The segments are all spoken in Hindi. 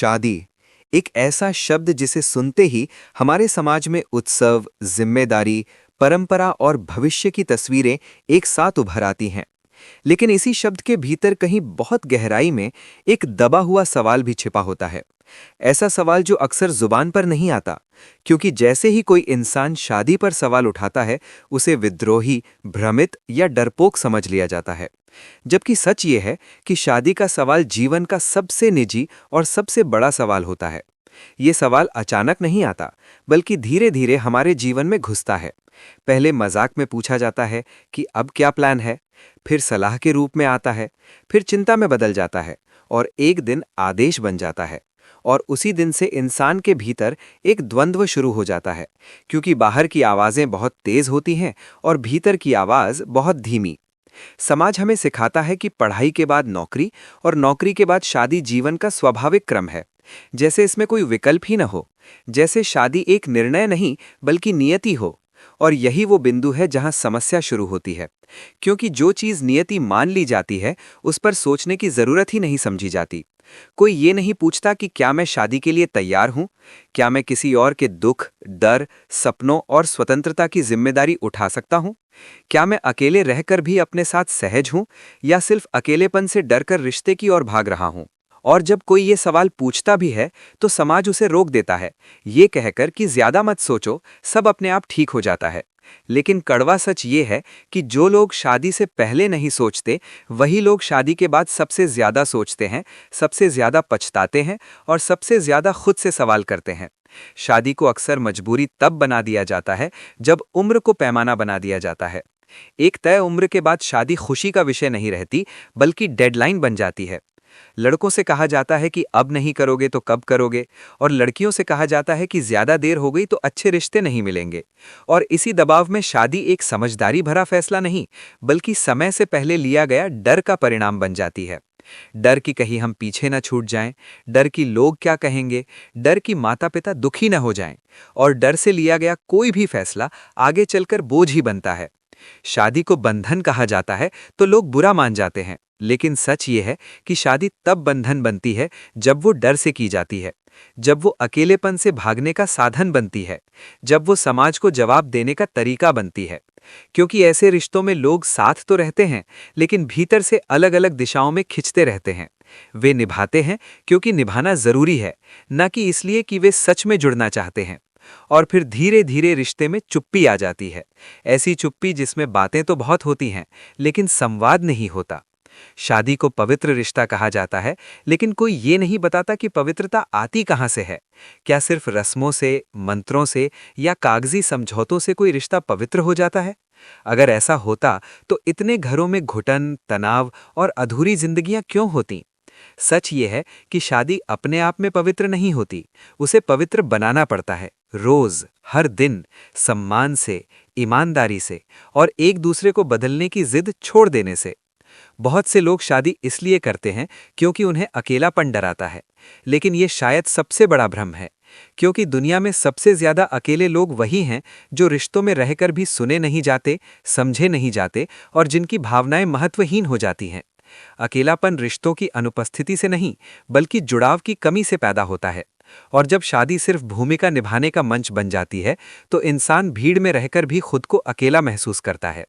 शादी एक ऐसा शब्द जिसे सुनते ही हमारे समाज में उत्सव, जिम्मेदारी, परंपरा और भविष्य की तस्वीरें एक साथ उभर आती हैं। लेकिन इसी शब्द के भीतर कहीं बहुत गहराई में एक दबा हुआ सवाल भी छिपा होता है। ऐसा सवाल जो अक्सर जुबान पर नहीं आता, क्योंकि जैसे ही कोई इंसान शादी पर सवाल उठाता है, उसे विद्रोही, भ्रमित या डरपोक समझ लिया जाता है। जबकि सच ये है कि शादी का सवाल जीवन का सबसे निजी और सबसे बड़ा सवाल होता है। ये सवाल अचानक नहीं आता, बल्कि धीरे धीरे हमारे जीवन में घुसता है। पहले मजाक में पूछा जाता है कि अब क्या प्लान है, फिर सलाह के रूप में आता है, फिर चिंता में बदल जाता है और एक दिन आदेश बन जाता है। और उसी दिन से इंसान के भीतर एक द्वंद्व शुरू हो जाता है, क्योंकि बाहर की आवाजें बहुत तेज होती हैं और भीतर की आवाज बहुत धीमी। समाज हमें सिखाता है कि पढ़ाई के बाद नौकरी और नौकरी के बाद शादी जीवन का स्वाभाविक क्रम है, जैसे इसमें कोई विकल्प ही न हो, जैसे शादी एक निर्णय नहीं बल्कि नियति हो। और यही वो बिंदु है जहां समस्या शुरू होती है, क्योंकि जो चीज नियति मान ली जाती है उस पर सोचने की जरूरत ही नहीं समझी जाती। कोई ये नहीं पूछता कि क्या मैं शादी के लिए तैयार हूं, क्या मैं किसी और के दुख, डर, सपनों और स्वतंत्रता की जिम्मेदारी उठा सकता हूं, क्या मैं अकेले रहकर भी अपने साथ सहज हूं या सिर्फ अकेलेपन से डरकर रिश्ते की ओर भाग रहा हूं। और जब कोई ये सवाल पूछता भी है तो समाज उसे रोक देता है, ये कहकर कि ज्यादा मत सोचो, सब अपने आप ठीक हो जाता है। लेकिन कड़वा सच ये है कि जो लोग शादी से पहले नहीं सोचते, वही लोग शादी के बाद सबसे ज्यादा सोचते हैं, सबसे ज्यादा पछताते हैं और सबसे ज्यादा खुद से सवाल करते हैं। शादी को अक्सर मजबूरी तब बना दिया जाता है जब उम्र को पैमाना बना दिया जाता है। एक तय उम्र के बाद शादी खुशी का विषय नहीं रहती, बल्कि डेडलाइन बन जाती है। लड़कों से कहा जाता है कि अब नहीं करोगे तो कब करोगे, और लड़कियों से कहा जाता है कि ज्यादा देर हो गई तो अच्छे रिश्ते नहीं मिलेंगे। और इसी दबाव में शादी एक समझदारी भरा फैसला नहीं, बल्कि समय से पहले लिया गया डर का परिणाम बन जाती है। डर कि कहीं हम पीछे न छूट जाएं, डर कि लोग क्या कहेंगे, डर कि माता पिता दुखी न हो जाएं, और डर से लिया गया कोई भी फैसला आगे चलकर बोझ ही बनता है। शादी को बंधन कहा जाता है तो लोग बुरा मान जाते हैं, लेकिन सच ये है कि शादी तब बंधन बनती है जब वो डर से की जाती है, जब वो अकेलेपन से भागने का साधन बनती है, जब वो समाज को जवाब देने का तरीका बनती है। क्योंकि ऐसे रिश्तों में लोग साथ तो रहते हैं, लेकिन भीतर से अलग अलग दिशाओं में खिंचते रहते हैं। वे निभाते हैं क्योंकि निभाना जरूरी है, न कि इसलिए कि वे सच में जुड़ना चाहते हैं। और फिर धीरे धीरे रिश्ते में चुप्पी आ जाती है, ऐसी चुप्पी जिसमें बातें तो बहुत होती हैं, लेकिन संवाद नहीं होता। शादी को पवित्र रिश्ता कहा जाता है, लेकिन कोई ये नहीं बताता कि पवित्रता आती कहाँ से है। क्या सिर्फ रस्मों से, मंत्रों से या कागजी समझौतों से कोई रिश्ता पवित्र हो जाता है? अगर ऐसा होता तो इतने घरों में घुटन, तनाव और अधूरी जिंदगियां क्यों होती? सच ये है कि शादी अपने आप में पवित्र नहीं होती, उसे पवित्र बनाना पड़ता है, रोज, हर दिन, सम्मान से, ईमानदारी से और एक दूसरे को बदलने की जिद छोड़ देने से। बहुत से लोग शादी इसलिए करते हैं क्योंकि उन्हें अकेलापन डराता है, लेकिन ये शायद सबसे बड़ा भ्रम है, क्योंकि दुनिया में सबसे ज्यादा अकेले लोग वही हैं जो रिश्तों में रहकर भी सुने नहीं जाते, समझे नहीं जाते और जिनकी भावनाएं महत्वहीन हो जाती हैं। अकेलापन रिश्तों की अनुपस्थिति से नहीं, बल्कि जुड़ाव की कमी से पैदा होता है। और जब शादी सिर्फ भूमिका निभाने का मंच बन जाती है, तो इंसान भीड़ में रहकर भी खुद को अकेला महसूस करता है।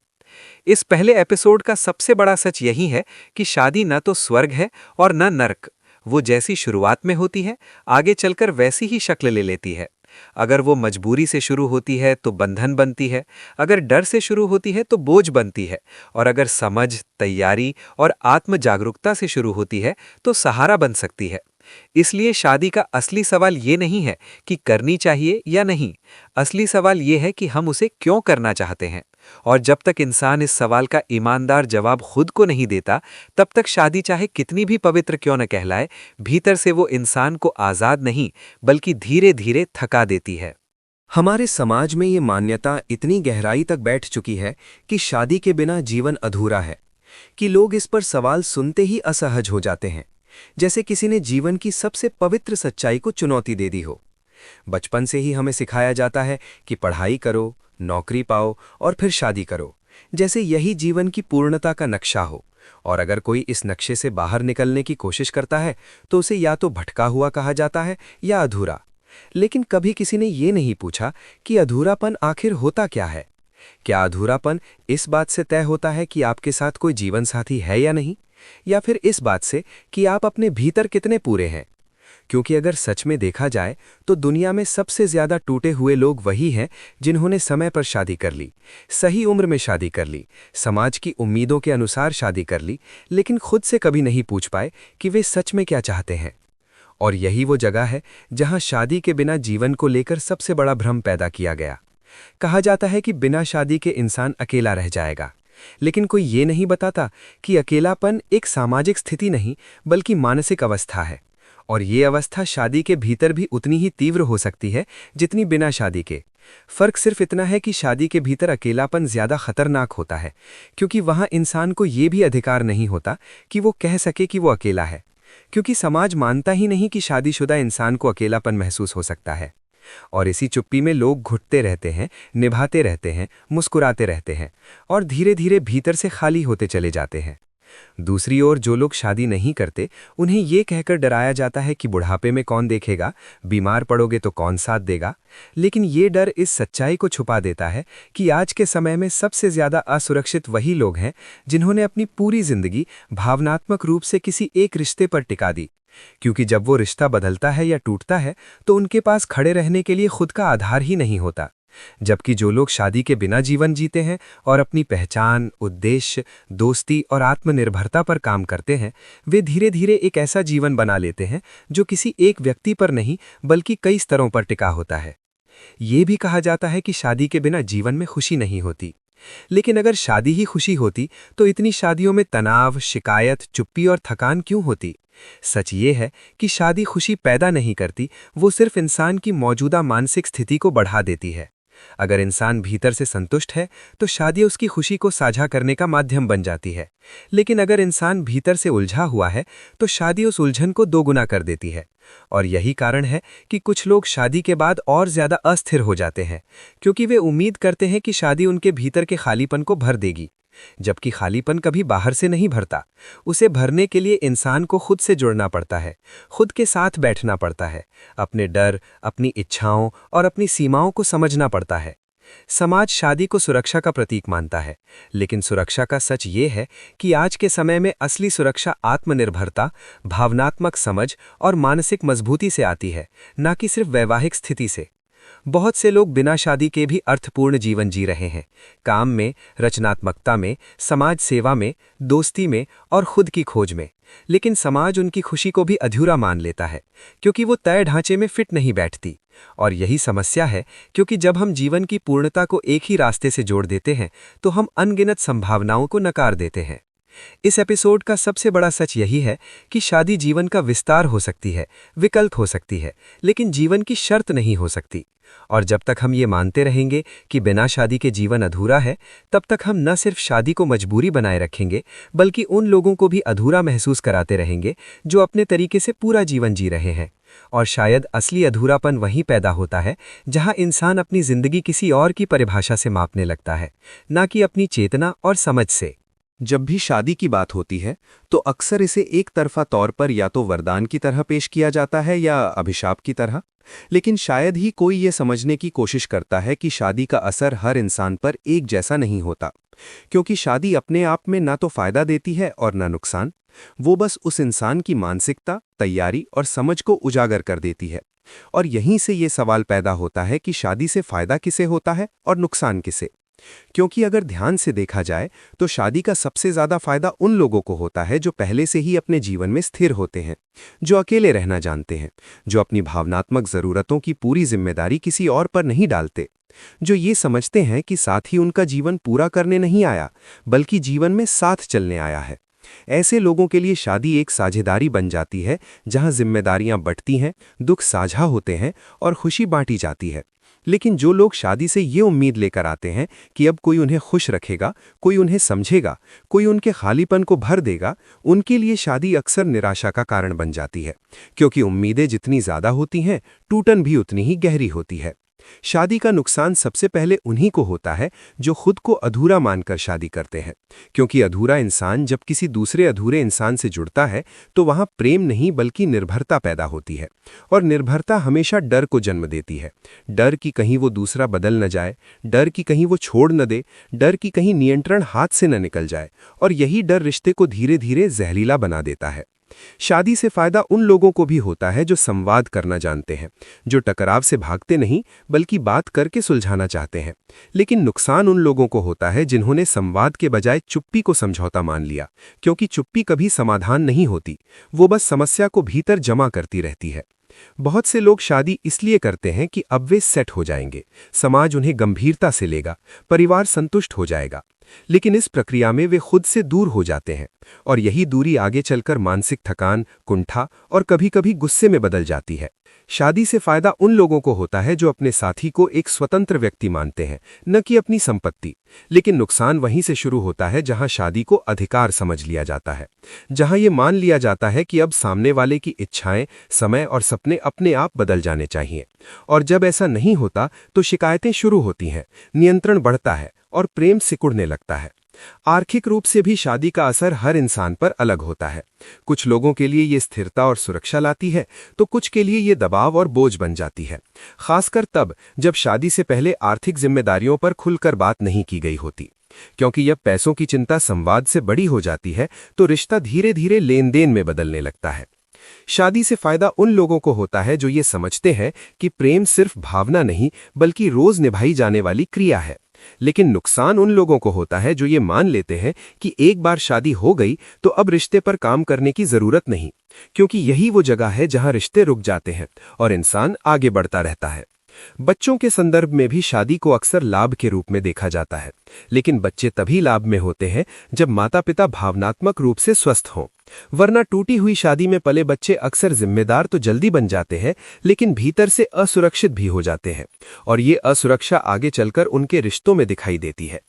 इस पहले एपिसोड का सबसे बड़ा सच यही है कि शादी न तो स्वर्ग है और न नर्क। वो जैसी शुरुआत में होती है, आगे चलकर वैसी ही शक्ल ले लेती है। अगर वो मजबूरी से शुरू होती है तो बंधन बनती है, अगर डर से शुरू होती है तो बोझ बनती है, और अगर समझ, तैयारी और आत्म जागरूकता से शुरू होती है तो सहारा बन सकती है। इसलिए शादी का असली सवाल ये नहीं है कि करनी चाहिए या नहीं, असली सवाल ये है कि हम उसे क्यों करना चाहते हैं। और जब तक इंसान इस सवाल का ईमानदार जवाब खुद को नहीं देता, तब तक शादी चाहे कितनी भी पवित्र क्यों न कहलाए, भीतर से वो इंसान को आजाद नहीं बल्कि धीरे धीरे थका देती है। हमारे समाज में ये मान्यता इतनी गहराई तक बैठ चुकी है कि शादी के बिना जीवन अधूरा है, कि लोग इस पर सवाल सुनते ही असहज हो जाते हैं, जैसे किसी ने जीवन की सबसे पवित्र सच्चाई को चुनौती दे दी हो। बचपन से ही हमें सिखाया जाता है कि पढ़ाई करो, नौकरी पाओ और फिर शादी करो, जैसे यही जीवन की पूर्णता का नक्शा हो, और अगर कोई इस नक्शे से बाहर निकलने की कोशिश करता है तो उसे या तो भटका हुआ कहा जाता है या अधूरा। लेकिन कभी किसी ने ये नहीं पूछा कि अधूरापन आखिर होता क्या है। क्या अधूरापन इस बात से तय होता है कि आपके साथ कोई जीवन साथी है या नहीं, या फिर इस बात से कि आप अपने भीतर कितने पूरे हैं? क्योंकि अगर सच में देखा जाए तो दुनिया में सबसे ज्यादा टूटे हुए लोग वही हैं जिन्होंने समय पर शादी कर ली, सही उम्र में शादी कर ली, समाज की उम्मीदों के अनुसार शादी कर ली, लेकिन खुद से कभी नहीं पूछ पाए कि वे सच में क्या चाहते हैं। और यही वो जगह है जहां शादी के बिना जीवन को लेकर सबसे बड़ा भ्रम पैदा किया गया। कहा जाता है कि बिना शादी के इंसान अकेला रह जाएगा, लेकिन कोई ये नहीं बताता कि अकेलापन एक सामाजिक स्थिति नहीं बल्कि मानसिक अवस्था है, और ये अवस्था शादी के भीतर भी उतनी ही तीव्र हो सकती है जितनी बिना शादी के। फर्क सिर्फ इतना है कि शादी के भीतर अकेलापन ज्यादा खतरनाक होता है, क्योंकि वहां इंसान को ये भी अधिकार नहीं होता कि वो कह सके कि वो अकेला है, क्योंकि समाज मानता ही नहीं कि शादीशुदा इंसान को अकेलापन महसूस हो सकता है। और इसी चुप्पी में लोग घुटते रहते हैं, निभाते रहते हैं, मुस्कुराते रहते हैं, और धीरे धीरे भीतर से खाली होते चले जाते हैं। दूसरी ओर जो लोग शादी नहीं करते, उन्हें ये कहकर डराया जाता है कि बुढ़ापे में कौन देखेगा, बीमार पड़ोगे तो कौन साथ देगा। लेकिन ये डर इस सच्चाई को छुपा देता है कि आज के समय में सबसे ज्यादा असुरक्षित वही लोग हैं जिन्होंने अपनी पूरी जिंदगी भावनात्मक रूप से किसी एक रिश्ते पर टिका दी। क्योंकि जब वो रिश्ता बदलता है या टूटता है तो उनके पास खड़े रहने के लिए खुद का आधार ही नहीं होता। जबकि जो लोग शादी के बिना जीवन जीते हैं और अपनी पहचान, उद्देश्य, दोस्ती और आत्मनिर्भरता पर काम करते हैं, वे धीरे धीरे एक ऐसा जीवन बना लेते हैं जो किसी एक व्यक्ति पर नहीं बल्कि कई स्तरों पर टिका होता है। ये भी कहा जाता है कि शादी के बिना जीवन में खुशी नहीं होती। लेकिन अगर शादी ही खुशी होती तो इतनी शादियों में तनाव, शिकायत, चुप्पी और थकान क्यों होती? सच ये है कि शादी खुशी पैदा नहीं करती, वो सिर्फ इंसान की मौजूदा मानसिक स्थिति को बढ़ा देती है। अगर इंसान भीतर से संतुष्ट है तो शादी उसकी खुशी को साझा करने का माध्यम बन जाती है, लेकिन अगर इंसान भीतर से उलझा हुआ है तो शादी उस उलझन को दोगुना कर देती है। और यही कारण है कि कुछ लोग शादी के बाद और ज्यादा अस्थिर हो जाते हैं, क्योंकि वे उम्मीद करते हैं कि शादी उनके भीतर के खालीपन को भर देगी, जबकि खालीपन कभी बाहर से नहीं भरता। उसे भरने के लिए इंसान को खुद से जुड़ना पड़ता है, खुद के साथ बैठना पड़ता है, अपने डर, अपनी इच्छाओं और अपनी सीमाओं को समझना पड़ता है। समाज शादी को सुरक्षा का प्रतीक मानता है, लेकिन सुरक्षा का सच ये है कि आज के समय में असली सुरक्षा आत्मनिर्भरता, भावनात्मक समझ और मानसिक मजबूती से आती है, न कि सिर्फ वैवाहिक स्थिति से। बहुत से लोग बिना शादी के भी अर्थपूर्ण जीवन जी रहे हैं, काम में, रचनात्मकता में, समाज सेवा में, दोस्ती में और खुद की खोज में। लेकिन समाज उनकी खुशी को भी अधूरा मान लेता है, क्योंकि वो तय ढांचे में फिट नहीं बैठती। और यही समस्या है, क्योंकि जब हम जीवन की पूर्णता को एक ही रास्ते से जोड़ देते हैं तो हम अनगिनत संभावनाओं को नकार देते हैं। इस एपिसोड का सबसे बड़ा सच यही है कि शादी जीवन का विस्तार हो सकती है, विकल्प हो सकती है, लेकिन जीवन की शर्त नहीं हो सकती। और जब तक हम ये मानते रहेंगे कि बिना शादी के जीवन अधूरा है, तब तक हम न सिर्फ शादी को मजबूरी बनाए रखेंगे, बल्कि उन लोगों को भी अधूरा महसूस कराते रहेंगे जो अपने तरीके से पूरा जीवन जी रहे हैं। और शायद असली अधूरापन वहीं पैदा होता है जहां इंसान अपनी जिंदगी किसी और की परिभाषा से मापने लगता है, न कि अपनी चेतना और समझ से। जब भी शादी की बात होती है तो अक्सर इसे एक तरफा तौर पर या तो वरदान की तरह पेश किया जाता है या अभिशाप की तरह। लेकिन शायद ही कोई ये समझने की कोशिश करता है कि शादी का असर हर इंसान पर एक जैसा नहीं होता, क्योंकि शादी अपने आप में ना तो फायदा देती है और ना नुकसान। वो बस उस इंसान की मानसिकता, तैयारी और समझ को उजागर कर देती है। और यहीं से ये सवाल पैदा होता है कि शादी से फायदा किसे होता है और नुकसान किसे। क्योंकि अगर ध्यान से देखा जाए तो शादी का सबसे ज्यादा फायदा उन लोगों को होता है जो पहले से ही अपने जीवन में स्थिर होते हैं, जो अकेले रहना जानते हैं, जो अपनी भावनात्मक जरूरतों की पूरी जिम्मेदारी किसी और पर नहीं डालते, जो ये समझते हैं कि साथी उनका जीवन पूरा करने नहीं आया बल्कि जीवन में साथ चलने आया है। ऐसे लोगों के लिए शादी एक साझेदारी बन जाती है जहां जिम्मेदारियां बंटती हैं, दुख साझा होते हैं और खुशी बांटी जाती है। लेकिन जो लोग शादी से ये उम्मीद लेकर आते हैं कि अब कोई उन्हें खुश रखेगा, कोई उन्हें समझेगा, कोई उनके खालीपन को भर देगा, उनके लिए शादी अक्सर निराशा का कारण बन जाती है, क्योंकि उम्मीदें जितनी ज्यादा होती हैं, टूटन भी उतनी ही गहरी होती है। शादी का नुकसान सबसे पहले उन्हीं को होता है जो खुद को अधूरा मानकर शादी करते हैं, क्योंकि अधूरा इंसान जब किसी दूसरे अधूरे इंसान से जुड़ता है तो वहां प्रेम नहीं बल्कि निर्भरता पैदा होती है। और निर्भरता हमेशा डर को जन्म देती है। डर कि कहीं वो दूसरा बदल न जाए, डर कि कहीं वो छोड़ न दे, डर कि कहीं नियंत्रण हाथ से न निकल जाए। और यही डर रिश्ते को धीरे धीरे जहरीला बना देता है। शादी से फायदा उन लोगों को भी होता है जो संवाद करना जानते हैं, जो टकराव से भागते नहीं बल्कि बात करके सुलझाना चाहते हैं। लेकिन नुकसान उन लोगों को होता है जिन्होंने संवाद के बजाय चुप्पी को समझौता मान लिया, क्योंकि चुप्पी कभी समाधान नहीं होती, वो बस समस्या को भीतर जमा करती रहती है। बहुत से लोग शादी इसलिए करते हैं कि अब वे सेट हो जाएंगे, समाज उन्हें गंभीरता से लेगा, परिवार संतुष्ट हो जाएगा। लेकिन इस प्रक्रिया में वे खुद से दूर हो जाते हैं, और यही दूरी आगे चलकर मानसिक थकान, कुंठा और कभी-कभी गुस्से में बदल जाती है। शादी से फायदा उन लोगों को होता है जो अपने साथी को एक स्वतंत्र व्यक्ति मानते हैं, न कि अपनी संपत्ति। लेकिन नुकसान वहीं से शुरू होता है जहां शादी को अधिकार समझ लिया जाता है, जहां ये मान लिया जाता है कि अब सामने वाले की इच्छाएं, समय और सपने अपने आप बदल जाने चाहिए। और जब ऐसा नहीं होता तो शिकायतें शुरू होती हैं, नियंत्रण बढ़ता है और प्रेम सिकुड़ने लगता है। आर्थिक रूप से भी शादी का असर हर इंसान पर अलग होता है। कुछ लोगों के लिए ये स्थिरता और सुरक्षा लाती है, तो कुछ के लिए ये दबाव और बोझ बन जाती है, खासकर तब जब शादी से पहले आर्थिक जिम्मेदारियों पर खुलकर बात नहीं की गई होती। क्योंकि जब पैसों की चिंता संवाद से बड़ी हो जाती है तो रिश्ता धीरे धीरे लेन देन में बदलने लगता है। शादी से फायदा उन लोगों को होता है जो ये समझते हैं कि प्रेम सिर्फ भावना नहीं बल्कि रोज निभाई जाने वाली क्रिया है। लेकिन नुकसान उन लोगों को होता है जो ये मान लेते हैं कि एक बार शादी हो गई तो अब रिश्ते पर काम करने की जरूरत नहीं, क्योंकि यही वो जगह है जहां रिश्ते रुक जाते हैं और इंसान आगे बढ़ता रहता है। बच्चों के संदर्भ में भी शादी को अक्सर लाभ के रूप में देखा जाता है, लेकिन बच्चे तभी लाभ में होते हैं जब माता पिता भावनात्मक रूप से स्वस्थ हों। वरना टूटी हुई शादी में पले बच्चे अक्सर जिम्मेदार तो जल्दी बन जाते हैं, लेकिन भीतर से असुरक्षित भी हो जाते हैं, और ये असुरक्षा आगे चलकर उनके रिश्तों में दिखाई देती है।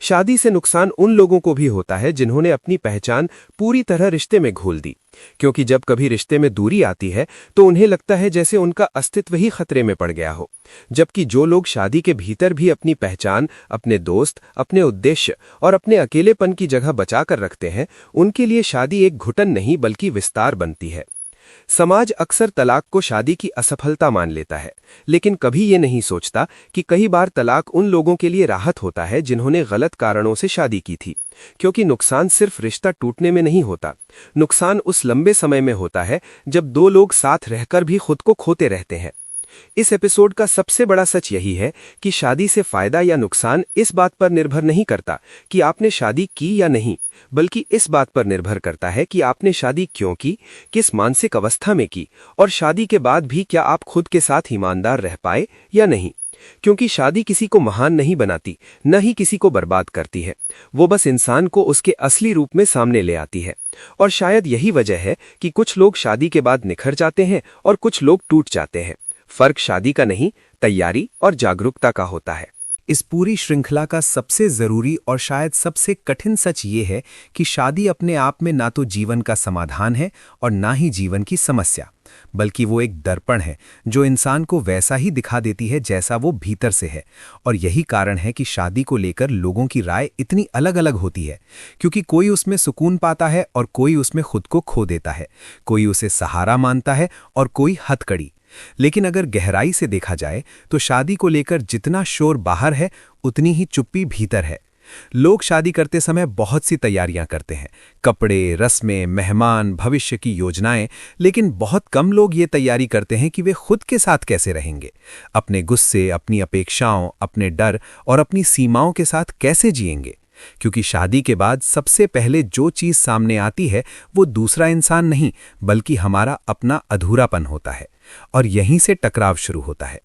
शादी से नुकसान उन लोगों को भी होता है जिन्होंने अपनी पहचान पूरी तरह रिश्ते में घोल दी, क्योंकि जब कभी रिश्ते में दूरी आती है तो उन्हें लगता है जैसे उनका अस्तित्व ही खतरे में पड़ गया हो। जबकि जो लोग शादी के भीतर भी अपनी पहचान, अपने दोस्त, अपने उद्देश्य और अपने अकेलेपन की जगह बचाकर रखते हैं, उनके लिए शादी एक घुटन नहीं बल्कि विस्तार बनती है। समाज अक्सर तलाक को शादी की असफलता मान लेता है, लेकिन कभी ये नहीं सोचता कि कई बार तलाक उन लोगों के लिए राहत होता है जिन्होंने गलत कारणों से शादी की थी। क्योंकि नुकसान सिर्फ रिश्ता टूटने में नहीं होता, नुकसान उस लंबे समय में होता है जब दो लोग साथ रहकर भी खुद को खोते रहते हैं। इस एपिसोड का सबसे बड़ा सच यही है कि शादी से फायदा या नुकसान इस बात पर निर्भर नहीं करता कि आपने शादी की या नहीं, बल्कि इस बात पर निर्भर करता है कि आपने शादी क्यों की, किस मानसिक अवस्था में की, और शादी के बाद भी क्या आप खुद के साथ ईमानदार रह पाए या नहीं। क्योंकि शादी किसी को महान नहीं बनाती, न ही किसी को बर्बाद करती है, वो बस इंसान को उसके असली रूप में सामने ले आती है। और शायद यही वजह है कि कुछ लोग शादी के बाद निखर जाते हैं और कुछ लोग टूट जाते हैं। फर्क शादी का नहीं, तैयारी और जागरूकता का होता है। इस पूरी श्रृंखला का सबसे जरूरी और शायद सबसे कठिन सच ये है कि शादी अपने आप में ना तो जीवन का समाधान है और ना ही जीवन की समस्या, बल्कि वो एक दर्पण है जो इंसान को वैसा ही दिखा देती है जैसा वो भीतर से है। और यही कारण है कि शादी को लेकर लोगों की राय इतनी अलग अलग होती है, क्योंकि कोई उसमें सुकून पाता है और कोई उसमें खुद को खो देता है, कोई उसे सहारा मानता है और कोई हथकड़ी। लेकिन अगर गहराई से देखा जाए तो शादी को लेकर जितना शोर बाहर है उतनी ही चुप्पी भीतर है। लोग शादी करते समय बहुत सी तैयारियां करते हैं, कपड़े, रस्में, मेहमान, भविष्य की योजनाएं, लेकिन बहुत कम लोग ये तैयारी करते हैं कि वे खुद के साथ कैसे रहेंगे, अपने गुस्से, अपनी अपेक्षाओं, अपने डर और अपनी सीमाओं के साथ कैसे जिएंगे। क्योंकि शादी के बाद सबसे पहले जो चीज सामने आती है वो दूसरा इंसान नहीं बल्कि हमारा अपना अधूरापन होता है, और यहीं से टकराव शुरू होता है।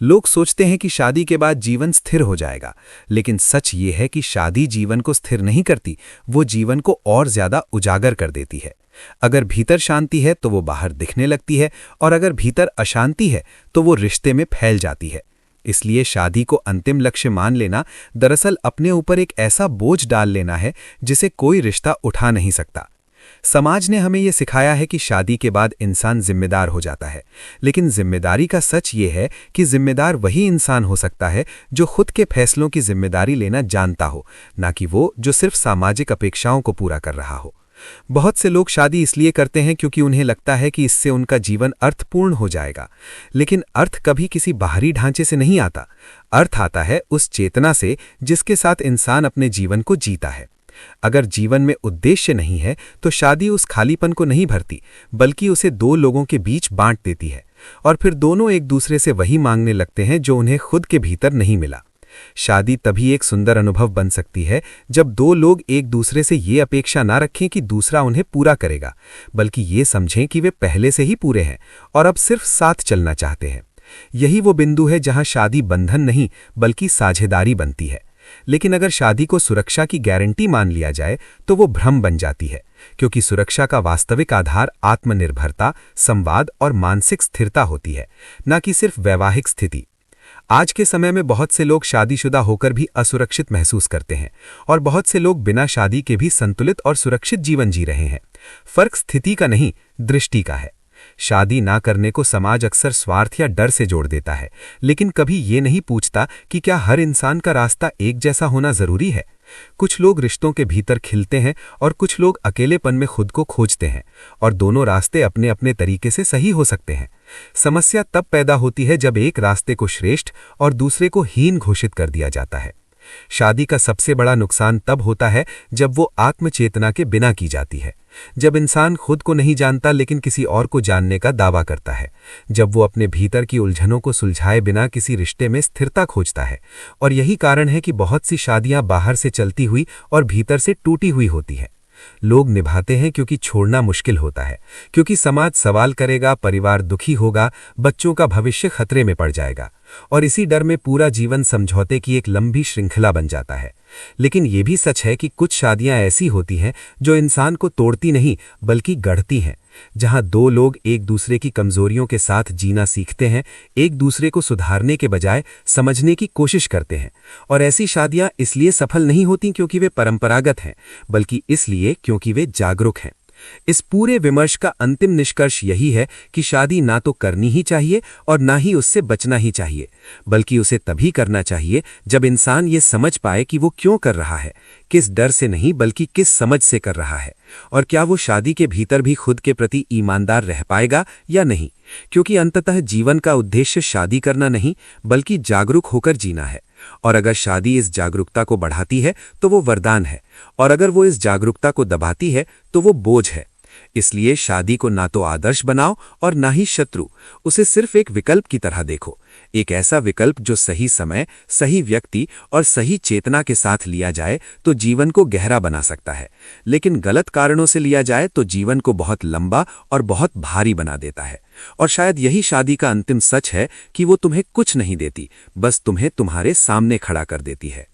लोग सोचते हैं कि शादी के बाद जीवन स्थिर हो जाएगा, लेकिन सच ये है कि शादी जीवन को स्थिर नहीं करती, वो जीवन को और ज्यादा उजागर कर देती है। अगर भीतर शांति है तो वो बाहर दिखने लगती है, और अगर भीतर अशांति है तो वो रिश्ते में फैल जाती है। इसलिए शादी को अंतिम लक्ष्य मान लेना दरअसल अपने ऊपर एक ऐसा बोझ डाल लेना है जिसे कोई रिश्ता उठा नहीं सकता। समाज ने हमें ये सिखाया है कि शादी के बाद इंसान जिम्मेदार हो जाता है, लेकिन जिम्मेदारी का सच ये है कि जिम्मेदार वही इंसान हो सकता है जो खुद के फैसलों की जिम्मेदारी लेना जानता हो, ना कि वो जो सिर्फ सामाजिक अपेक्षाओं को पूरा कर रहा हो। बहुत से लोग शादी इसलिए करते हैं क्योंकि उन्हें लगता है कि इससे उनका जीवन अर्थपूर्ण हो जाएगा, लेकिन अर्थ कभी किसी बाहरी ढांचे से नहीं आता। अर्थ आता है उस चेतना से जिसके साथ इंसान अपने जीवन को जीता है। अगर जीवन में उद्देश्य नहीं है तो शादी उस खालीपन को नहीं भरती, बल्कि उसे दो लोगों के बीच बांट देती है, और फिर दोनों एक दूसरे से वही मांगने लगते हैं जो उन्हें खुद के भीतर नहीं मिला। शादी तभी एक सुंदर अनुभव बन सकती है जब दो लोग एक दूसरे से ये अपेक्षा ना रखें कि दूसरा उन्हें पूरा करेगा, बल्कि ये समझें कि वे पहले से ही पूरे हैं और अब सिर्फ साथ चलना चाहते हैं। यही वो बिंदु है जहां शादी बंधन नहीं बल्कि साझेदारी बनती है। लेकिन अगर शादी को सुरक्षा की गारंटी मान लिया जाए तो वो भ्रम बन जाती है, क्योंकि सुरक्षा का वास्तविक आधार आत्मनिर्भरता, संवाद और मानसिक स्थिरता होती है, न कि सिर्फ वैवाहिक स्थिति। आज के समय में बहुत से लोग शादीशुदा होकर भी असुरक्षित महसूस करते हैं, और बहुत से लोग बिना शादी के भी संतुलित और सुरक्षित जीवन जी रहे हैं। फर्क स्थिति का नहीं, दृष्टि का है। शादी ना करने को समाज अक्सर स्वार्थ या डर से जोड़ देता है, लेकिन कभी ये नहीं पूछता कि क्या हर इंसान का रास्ता एक जैसा होना जरूरी है। कुछ लोग रिश्तों के भीतर खिलते हैं और कुछ लोग अकेलेपन में खुद को खोजते हैं, और दोनों रास्ते अपने अपने तरीके से सही हो सकते हैं। समस्या तब पैदा होती है जब एक रास्ते को श्रेष्ठ और दूसरे को हीन घोषित कर दिया जाता है। शादी का सबसे बड़ा नुकसान तब होता है जब वो आत्मचेतना के बिना की जाती है, जब इंसान खुद को नहीं जानता लेकिन किसी और को जानने का दावा करता है, जब वो अपने भीतर की उलझनों को सुलझाए बिना किसी रिश्ते में स्थिरता खोजता है। और यही कारण है कि बहुत सी शादियां बाहर से चलती हुई और भीतर से टूटी हुई होती हैं। लोग निभाते हैं क्योंकि छोड़ना मुश्किल होता है, क्योंकि समाज सवाल करेगा, परिवार दुखी होगा, बच्चों का भविष्य खतरे में पड़ जाएगा, और इसी डर में पूरा जीवन समझौते की एक लंबी श्रृंखला बन जाता है। लेकिन यह भी सच है कि कुछ शादियां ऐसी होती हैं जो इंसान को तोड़ती नहीं बल्कि गढ़ती हैं, जहां दो लोग एक दूसरे की कमजोरियों के साथ जीना सीखते हैं, एक दूसरे को सुधारने के बजाय समझने की कोशिश करते हैं। और ऐसी शादियां इसलिए सफल नहीं होती क्योंकि वे परंपरागत हैं, बल्कि इसलिए क्योंकि वे जागरूक हैं। इस पूरे विमर्श का अंतिम निष्कर्ष यही है कि शादी ना तो करनी ही चाहिए और ना ही उससे बचना ही चाहिए, बल्कि उसे तभी करना चाहिए जब इंसान ये समझ पाए कि वो क्यों कर रहा है, किस डर से नहीं बल्कि किस समझ से कर रहा है, और क्या वो शादी के भीतर भी खुद के प्रति ईमानदार रह पाएगा या नहीं। क्योंकि अंततः जीवन का उद्देश्य शादी करना नहीं बल्कि जागरूक होकर जीना है, और अगर शादी इस जागरूकता को बढ़ाती है तो वो वरदान है, और अगर वो इस जागरूकता को दबाती है तो वो बोझ है। इसलिए शादी को ना तो आदर्श बनाओ और ना ही शत्रु, उसे सिर्फ एक विकल्प की तरह देखो, एक ऐसा विकल्प जो सही समय, सही व्यक्ति और सही चेतना के साथ लिया जाए तो जीवन को गहरा बना सकता है, लेकिन गलत कारणों से लिया जाए तो जीवन को बहुत लंबा और बहुत भारी बना देता है। और शायद यही शादी का अंतिम सच है कि वो तुम्हें कुछ नहीं देती, बस तुम्हें तुम्हारे सामने खड़ा कर देती है।